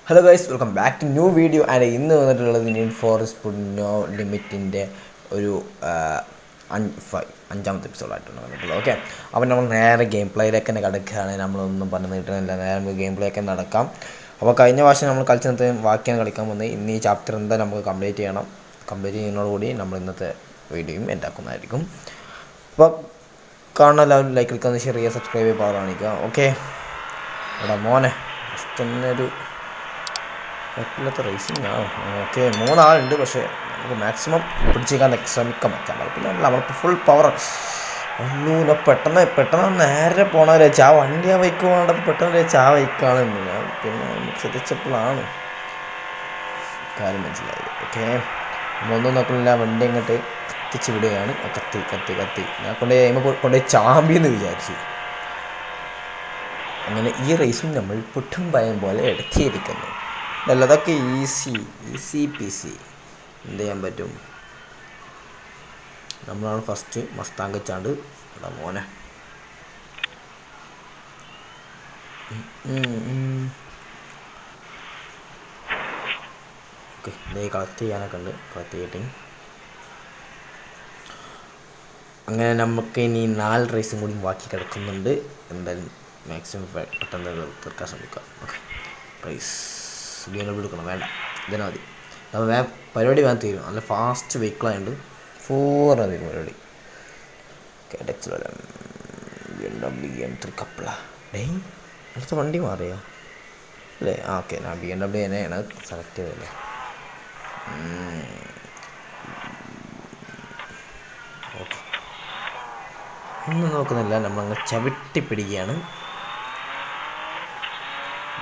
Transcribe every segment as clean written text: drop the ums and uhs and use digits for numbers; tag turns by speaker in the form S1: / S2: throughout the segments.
S1: Hello guys, welcome back to new video. And ഇന്ന് വന്നിട്ടുള്ളത് Indian forest no ലിമിറ്റിൻ്റെ ഒരു അഞ്ചാമത്തെ എപ്പിസോഡായിട്ടാണ് വന്നിട്ടുള്ളത്. ഓക്കെ, അപ്പോൾ നമ്മൾ നേരെ ഗെയിം പ്ലേയിലേക്ക് തന്നെ കിടക്കുകയാണ്. നമ്മളൊന്നും പറഞ്ഞു നീട്ടുന്നില്ല, നേരെ ഗെയിം പ്ലേക്ക് നടക്കാം. അപ്പോൾ കഴിഞ്ഞ പ്രാവശ്യം നമ്മൾ കളിച്ചത് ബാക്കിയാണ് കളിക്കാൻ പോകുന്നത്. ഇന്ന് ഈ ചാപ്റ്റർ എന്താ നമുക്ക് കംപ്ലീറ്റ് ചെയ്യണം. കംപ്ലീറ്റ് ചെയ്യുന്നതോടുകൂടി നമ്മൾ ഇന്നത്തെ വീഡിയോയും എന്താക്കുന്നതായിരിക്കും. അപ്പോൾ കാണുന്ന എല്ലാവരും ലൈക്ക് എടുക്കുക, ഷെയർ ചെയ്യുക, സബ്സ്ക്രൈബ് ചെയ്യുക, പവർ കാണിക്കുക. ഓക്കെ, എടാ മോനെ ജസ്റ്റ് തന്നെയൊരു കുഴപ്പമില്ലാത്ത റേസിംഗ് ആണ്. ഓക്കെ, 3 ആളുണ്ട്, പക്ഷേ നമുക്ക് മാക്സിമം പിടിച്ചേക്കാൻ ശ്രമിക്കാൻ പറ്റാൻ പറ്റില്ല. അവർക്ക് ഫുൾ പവർ ഒന്നും. പെട്ടെന്ന് നേരെ പോകണവരെ ആ വണ്ടി ആ ബൈക്ക് പോകേണ്ടപ്പോൾ പെട്ടെന്ന് ആ ബൈക്കാണ് ഞാൻ പിന്നെ ശ്രദ്ധിച്ചപ്പോഴാണ് കാര്യം മനസ്സിലായത്. ഓക്കെ, ഒന്നും നോക്കുന്നില്ല, വണ്ടി അങ്ങോട്ട് കത്തിച്ച് വിടുകയാണ്. കത്തി ഞാൻ കൊണ്ടുപോയി ചാമ്പിയെന്ന് വിചാരിച്ചു. അങ്ങനെ ഈ റേസും നമ്മൾ പുട്ടും ഭയം പോലെ ഇടക്കിയിരിക്കുന്നു. അതൊക്കെ ഈസി പീസി എന്ത് ചെയ്യാൻ പറ്റും. നമ്മളാണ് ഫസ്റ്റ് മസ്താങ് വെച്ചാണ്ട് എടാ മോനെ. ഓക്കെ, ഇതേ കളക്ട് ചെയ്യാനൊക്കെ ഉണ്ട്. കളക്ട് ചെയ്തിട്ട് അങ്ങനെ നമുക്ക് ഇനി 4 റേസും കൂടി ബാക്കി കിടക്കുന്നുണ്ട്. എന്തായാലും മാക്സിമം പെട്ടെന്ന് തീർക്കാൻ ശ്രമിക്കാം. ഓക്കെ, റേസ് BMW എടുക്കണം, വേണ്ട ഇതിനാ മതി. അപ്പോൾ പരിപാടി വേഗം തീരും. നല്ല ഫാസ്റ്റ് വെഹിക്കിളായതുകൊണ്ട് 4 മതി പരിപാടി. BMW M3 കപ്പിള അടുത്ത വണ്ടി മാറിയോ അല്ലേ? ഓക്കെ, ഞാൻ BMW തന്നെയാണ് സെലക്ട് ചെയ്തല്ലേ. ഓക്കെ, ഒന്നും നോക്കുന്നില്ല, നമ്മളങ്ങ് ചവിട്ടി പിടിക്കുകയാണ്.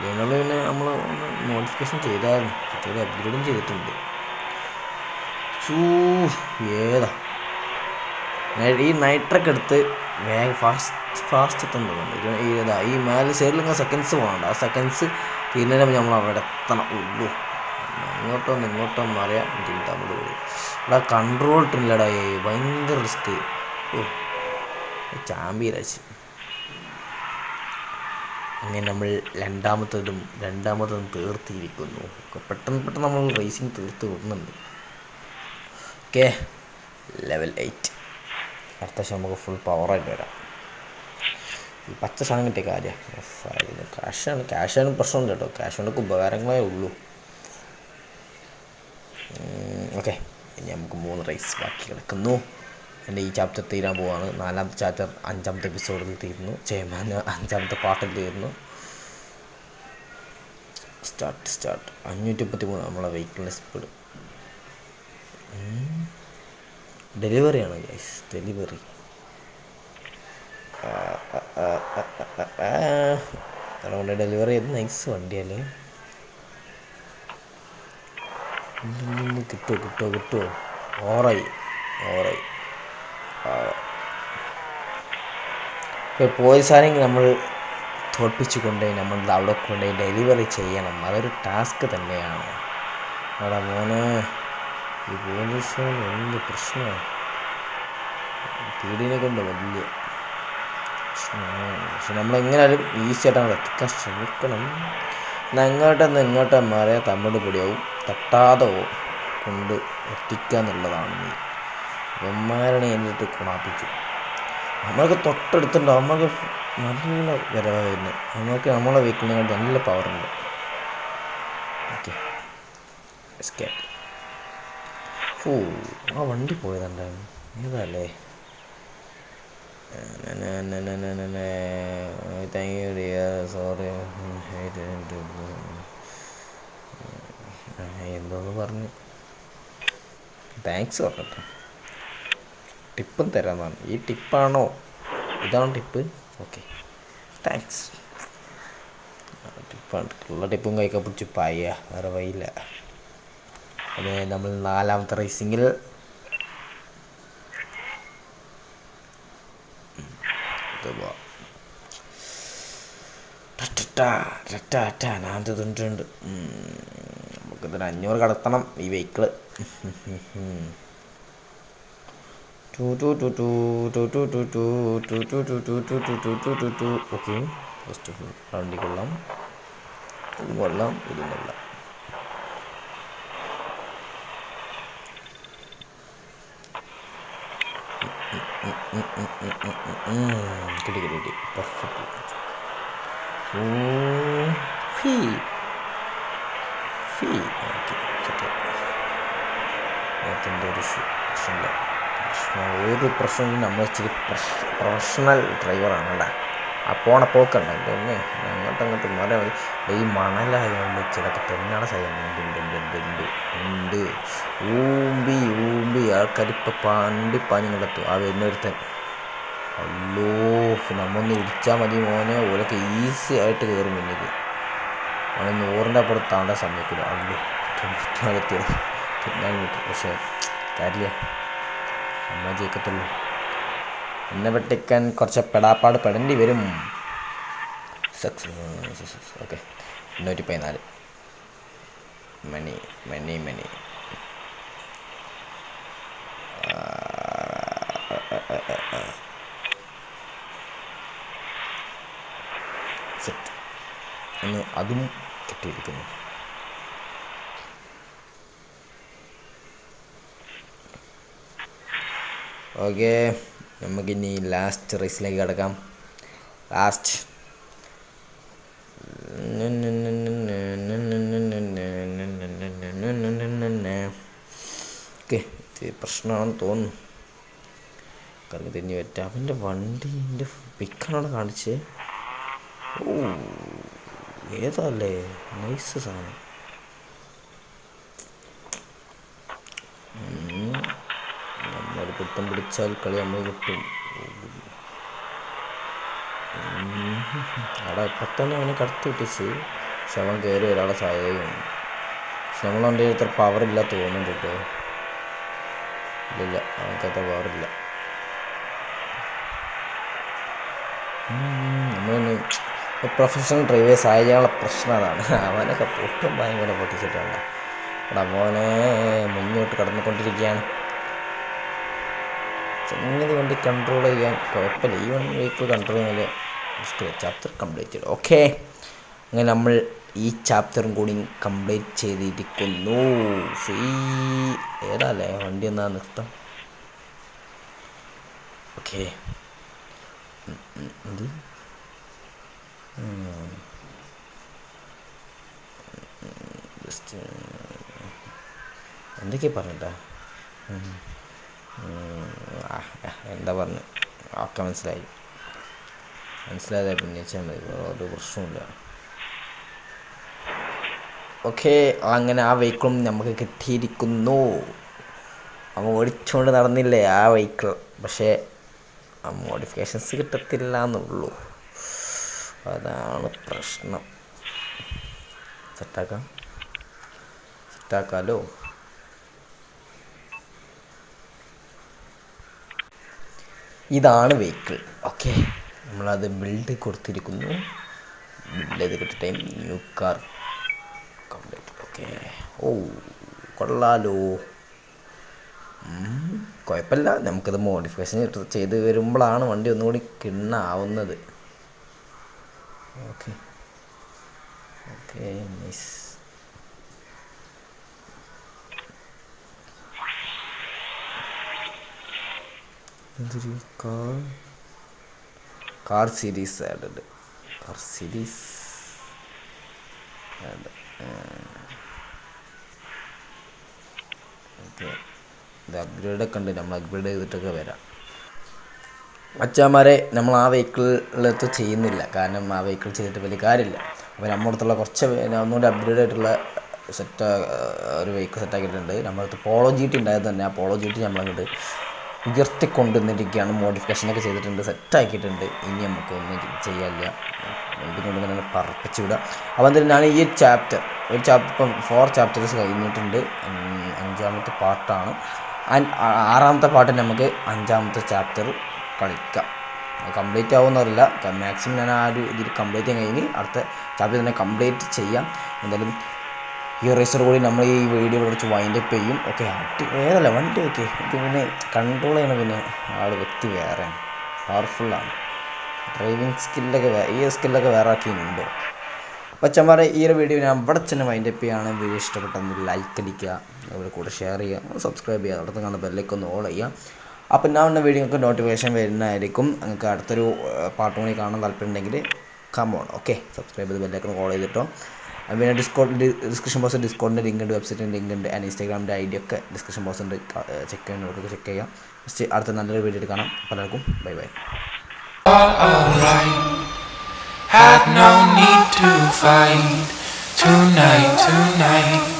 S1: BMW പിന്നെ നമ്മൾ ഒന്ന് മോഡിഫിക്കേഷൻ ചെയ്തായിരുന്നു, കുറച്ചുകൂടി അപ്ഗ്രേഡും ചെയ്തിട്ടുണ്ട്. ഏതാ ഈ നൈട്രൊക്കെ എടുത്ത് വേഗം ഫാസ്റ്റ് എത്തുന്നുണ്ട്. ഈ മേലെ സൈഡിൽ ഇങ്ങനെ സെക്കൻഡ്സ് പോകണ്ട, ആ സെക്കൻഡ്സ് തീരുന്നതിന് നമ്മൾ അവിടെ എത്തണം. ഉള്ളൂ ഇങ്ങോട്ടോ അറിയാം തമിഴ് കൂടി ഇവിടെ കൺട്രോൾ ഇട്ടില്ലടാ, ഭയങ്കര റിസ്ക്. ചാമ്പ്യരാച്ച്. അങ്ങനെ നമ്മൾ രണ്ടാമത്തതും തീർത്തിയിരിക്കുന്നു. പെട്ടെന്ന് നമ്മൾ റേസിങ് തീർത്ത് വിടുന്നുണ്ട്. Okay, level 8. അടുത്ത വർഷം നമുക്ക് ഫുൾ പവറായിട്ട് വരാം. ഈ പച്ച സാധനം കിട്ടിയ കാര്യമാണ്. ക്യാഷാണ് പ്രശ്നമുണ്ട് കേട്ടോ. ക്യാഷ് കൊണ്ടൊക്കെ ഉപകാരങ്ങളേ ഉള്ളൂ. ഓക്കെ, ഇനി നമുക്ക് 3 റേസ് ബാക്കി കിടക്കുന്നു. എൻ്റെ ഈ ചാപ്റ്റർ തീരാൻ പോവാണ്. 4ാമത്തെ ചാപ്റ്റർ 5ാമത്തെ എപ്പിസോഡിൽ തീരുന്നു. 5ാമത്തെ പാർട്ടിൽ തീരുന്നു. സ്റ്റാർട്ട് 533 നമ്മളെ വെഹിക്കിളിൻ്റെ സ്പീഡ്. ഡെലിവറിയാണ് ഗൈസ്, ഡെലിവറി. അതുകൊണ്ട് ഡെലിവറി ചെയ്ത് നൈസ് വണ്ടിയല്ലേ. കിട്ടുമോ? ഓറായി. ഇപ്പോൾ പോലീസാണെങ്കിൽ നമ്മൾ തോൽപ്പിച്ചു കൊണ്ടുപോയി നമ്മൾ അവിടെ കൊണ്ടുപോയി ഡെലിവറി ചെയ്യണം. അതൊരു ടാസ്ക് തന്നെയാണ്. അവിടെ മോനെ ഈ പോലീസുകാരൻ എന്ത് പ്രശ്നമാണ്. പീഡിനെ കൊണ്ട് വലിയ പ്രശ്നമാണ്. പക്ഷെ നമ്മളെങ്ങനെയാലും ഈസി ആയിട്ട് നമ്മൾ എത്തിക്കാൻ ശ്രമിക്കണം. എന്നാൽ ഇങ്ങോട്ടോ മാറിയാൽ തമിഴ് പൊടിയാവും, തട്ടാതെ കൊണ്ട് എത്തിക്കുക എന്നുള്ളതാണ് നീ. അമ്മമാരാണ് എന്നിട്ട് കുണാപ്പിച്ചു. നമ്മൾക്ക് തൊട്ടടുത്തുണ്ടോ, നമ്മൾക്ക് നല്ല വരവാണ് വരുന്നത്. നമ്മളെ വെഹിക്കിളിനെക്കാട്ടി നല്ല പവറുണ്ട്. Okay, escape. ആ വണ്ടി പോയതുണ്ടായിരുന്നു ഏതല്ലേ. Thank you dear, sorry. എന്തോന്ന് പറഞ്ഞു, താങ്ക്സ് പറഞ്ഞിട്ടോ. ടിപ്പും തരാമെന്നാണ്. ഈ ടിപ്പാണോ? ഇതാണ് ടിപ്പ്. Okay, thanks. ടിപ്പാണ്. ഉള്ള ടിപ്പും കൈക്കെ പിടിച്ച് പായ, വേറെ വഴിയില്ല. അത് നമ്മൾ 4ാമത്തെ റേസിങ്ങിൽ ഞാൻ തിന്നിട്ടുണ്ട്. നമുക്കിതൊരു 500 കടത്തണം ഈ വെഹിക്കിള്. ഓക്കെ, ഫസ്റ്റ് റൗണ്ടിൽ കൊള്ളാം. കൊള്ളാം, ഇതും കൊള്ളാം. കിട്ടി കിട്ടി കിട്ടി, പെർഫെക്റ്റ്. ഓ ഫീ ഫീ ഓക്കെ, അതിൻ്റെ ഒരു പ്രശ്നമില്ല. ഒരു പ്രശ്നമില്ല. നമ്മൾ ഇച്ചിരി പ്രൊഫഷണൽ ഡ്രൈവറാണ് കേട്ടോ. ആ പോണ പോക്കണ്ട എൻ്റെ ഒന്നേ അങ്ങോട്ട് മാറിയാൽ മതി. ഈ മണലായതുകൊണ്ട് ചിലപ്പോൾ തെന്നാണ് ഉണ്ട്. ഊമ്പി ആൾക്കാരിപ്പോൾ പാഞ്ഞ് കിടത്തും. ആ വരുന്നൊരുത്തൻ അല്ലോ, നമ്മൊന്ന് ഇടിച്ചാൽ മതി മോനെ, ഓരൊക്കെ ഈസി ആയിട്ട് കയറും മുന്നിൽ. അവൻ 100-ൻ്റെ അപ്പുറത്ത് താണ്ടാൻ സമ്മതിക്കില്ല. അല്ലോ തിന്നാൻ കിട്ടും. പക്ഷേ കാര്യമില്ല, നമ്മൾ ജയിക്കത്തുള്ളൂ. എന്നെ വെട്ടിക്കാൻ കുറച്ച് പെടാപ്പാട് പെടേണ്ടി വരും. സക്സസ്. ഓക്കെ, 214 മണി. സെറ്റ് എന്ന് അതും കിട്ടിയിരിക്കുന്നു. ഓക്കെ, നമുക്കിനി ലാസ്റ്റ് റേസിലേക്ക് കിടക്കാം. ലാസ്റ്റ് ഓക്കെ, ഇത് പ്രശ്നമാണെന്ന് തോന്നുന്നു. കറങ്ങി തിരിഞ്ഞ് പറ്റാം. അവൻ്റെ വണ്ടീൻ്റെ പിക്കാണവിടെ കാണിച്ചേ. ഓ ഏതല്ലേ, നൈസ് സാധനം. നമ്മൾ കുത്തം പിടിച്ചാൽ കളി നമ്മൾ കിട്ടും. അവിടെ ഇപ്പം തന്നെ അവനെ കടത്തി വിട്ടിച്ച്. പക്ഷെ അവൻ കയറി ഒരാളെ സാധ്യതയുണ്ട്. പക്ഷെ നമ്മളവൻ്റെ ഇത്ര പവറില്ല തോന്നുന്നുണ്ട് കേട്ടോ. ഇല്ല, അവനക്ക് അത്ര പവറില്ല. നമ്മളൊന്ന് പ്രൊഫഷണൽ ഡ്രൈവേഴ്സ് ആയതിനുള്ള പ്രശ്നം അതാണ്. അവനൊക്കെ പൊട്ടും ഭയങ്കര പൊട്ടിച്ചിട്ടുണ്ട്. അവിടെ മോനെ മുന്നോട്ട് കടന്നുകൊണ്ടിരിക്കുകയാണ്. സംഗതി വണ്ടി കൺട്രോൾ ചെയ്യാൻ കുഴപ്പമില്ല. ഈ വണ്ടി വെഹിക്കിൾ കൺട്രോൾ ചെയ്യുന്നില്ല. ചാപ്റ്റർ കംപ്ലീറ്റ് ചെയ്തു. ഓക്കെ, അങ്ങനെ നമ്മൾ ഈ ചാപ്റ്ററും കൂടി കംപ്ലീറ്റ് ചെയ്തിരിക്കുന്നു. ഏതാല്ലേ വണ്ടി എന്നാ നിർത്താം. ഓക്കെ, ജസ്റ്റ് എന്തൊക്കെയാ പറഞ്ഞിട്ടാ, എന്താ പറഞ്ഞു, ഒക്കെ മനസ്സിലായതാ. പിന്നെ വെച്ചാൽ മതി, ഒരു പ്രശ്നമില്ല. ഓക്കെ, അങ്ങനെ ആ വെഹിക്കിളും നമുക്ക് കിട്ടിയിരിക്കുന്നു. അവൻ ഓടിച്ചുകൊണ്ട് നടന്നില്ലേ ആ വെഹിക്കിൾ. പക്ഷേ ആ മോഡിഫിക്കേഷൻസ് കിട്ടത്തില്ല എന്നുള്ളൂ, അതാണ് പ്രശ്നം. സെറ്റാക്കാലോ. ഇതാണ് വെഹിക്കിൾ. ഓക്കെ, നമ്മളത് ബിൽഡ് കൊടുത്തിരിക്കുന്നു. ബിൽഡ് ചെയ്ത് കിട്ടിയ time new car complete. Okay, ഓ കൊള്ളാലോ, കുഴപ്പമില്ല. നമുക്കത് മോഡിഫിക്കേഷൻ ചെയ്ത് വരുമ്പോഴാണ് വണ്ടി ഒന്നുകൂടി കിണ്ണാവുന്നത്. Okay okay, nice. എന്തൊരു car series add. Car series add. Okay, ഇത് അപ്ഗ്രേഡൊക്കെ ഉണ്ട്. നമ്മൾ അപ്ഗ്രേഡ് ചെയ്തിട്ടൊക്കെ വരാം. മച്ചാന്മാരെ, നമ്മൾ ആ വെഹിക്കിളിലത്ത് ചെയ്യുന്നില്ല. കാരണം ആ വെഹിക്കിൾ ചെയ്തിട്ട് വലിയ കാര്യമില്ല. അപ്പോൾ നമ്മുടെ അടുത്തുള്ള കുറച്ച് ഒന്നുകൂടി അപ്ഗ്രേഡ് ആയിട്ടുള്ള ഒരു വെഹിക്കിൾ സെറ്റാക്കിയിട്ടുണ്ട്. നമ്മുടെ അടുത്ത് പോളോ GT ഉണ്ടായത് തന്നെ. ആ പോളോ GT നമ്മളങ്ങോട്ട് ഉയർത്തിക്കൊണ്ടുവന്നിരിക്കുകയാണ്. മോഡിഫിക്കേഷനൊക്കെ ചെയ്തിട്ടുണ്ട്, സെറ്റാക്കിയിട്ടുണ്ട്. ഇനി നമുക്കൊന്നും ചെയ്യാനില്ല, വണ്ടി കൊണ്ട് തന്നെ പറപ്പിച്ച് വിടുക. അപ്പോൾ എന്തായാലും ഞാൻ ഈ ചാപ്റ്റർ ഇപ്പം 4 ചാപ്റ്റേഴ്സ് കഴിഞ്ഞിട്ടുണ്ട്. 5ാമത്തെ പാർട്ടാണ്. 6ാമത്തെ പാർട്ട് നമുക്ക് 5ാമത്തെ ചാപ്റ്റർ കളിക്കാം. കംപ്ലീറ്റ് ആവുമെന്നറിയില്ല. മാക്സിമം ഞാൻ ആ ഒരു ഇതിൽ കംപ്ലീറ്റ് ചെയ്യാൻ കഴിഞ്ഞ് അടുത്ത ചാപ്റ്റർ തന്നെ കംപ്ലീറ്റ് ചെയ്യാം. എന്തായാലും ഈ റേസർ കൂടി നമ്മൾ ഈ വീഡിയോ കുറച്ച് വൈൻഡപ്പ് ചെയ്യും. ഓക്കെ, ഏതല്ല വണ്ടി ഓക്കെ. ഇത് പിന്നെ കൺട്രോൾ ചെയ്യണം. പിന്നെ ആൾ വ്യക്തി വേറെയാണ്, പവർഫുള്ളാണ്. ഡ്രൈവിങ് സ്കില്ലൊക്കെ ഈ സ്കില്ലൊക്കെ വേറെ ആക്കിയിട്ടുണ്ടോ? വച്ചന്മാരെ ഈ ഒരു വീഡിയോ ഞാൻ ഇവിടെ തന്നെ വൈൻഡപ്പ് ചെയ്യുകയാണ്. വീഡിയോ ഇഷ്ടപ്പെട്ടെന്ന് ലൈക്ക് അടിക്കുക, അതുപോലെ കൂടെ ഷെയർ ചെയ്യുക, സബ്സ്ക്രൈബ് ചെയ്യുക, അവിടെ കാണുന്ന ബെല്ലൈക്കൺ ഒന്ന് ഓൺ ചെയ്യുക. അപ്പോൾ ഞാൻ ഉള്ള വീഡിയോക്ക് നോട്ടിഫിക്കേഷൻ വരുന്നതായിരിക്കും. നിങ്ങൾക്ക് അടുത്തൊരു പാർട്ട് കൂടി കാണാൻ താല്പര്യമുണ്ടെങ്കിൽ കമോൺ, ഓക്കെ, സബ്സ്ക്രൈബ് ചെയ്ത് ബെല്ലൈക്കൺ കോൾ ചെയ്തിട്ടോ. പിന്നെ ഡിസ്ക്രിപ്ഷൻ ബോക്സിൽ ഡിസ്കൗണ്ടിൻ്റെ ലിങ്ക് ഉണ്ട്, വെബ്സൈറ്റിൻ്റെ ലിങ്ക് ഉണ്ട്, ആൻഡ് ഇൻസ്റ്റാഗ്രാമിൻ്റെ ID ഒക്കെ ഡിസ്ക്രിപ്ഷൻ ബോക്സ് ഉണ്ട്. ചെക്ക് ചെയ്യുന്നവർക്കൊക്കെ ചെക്ക് ചെയ്യാം. അടുത്ത നല്ലൊരു വീഡിയോ കാണാം. പലർക്കും bye bye.
S2: Had no need to fight tonight.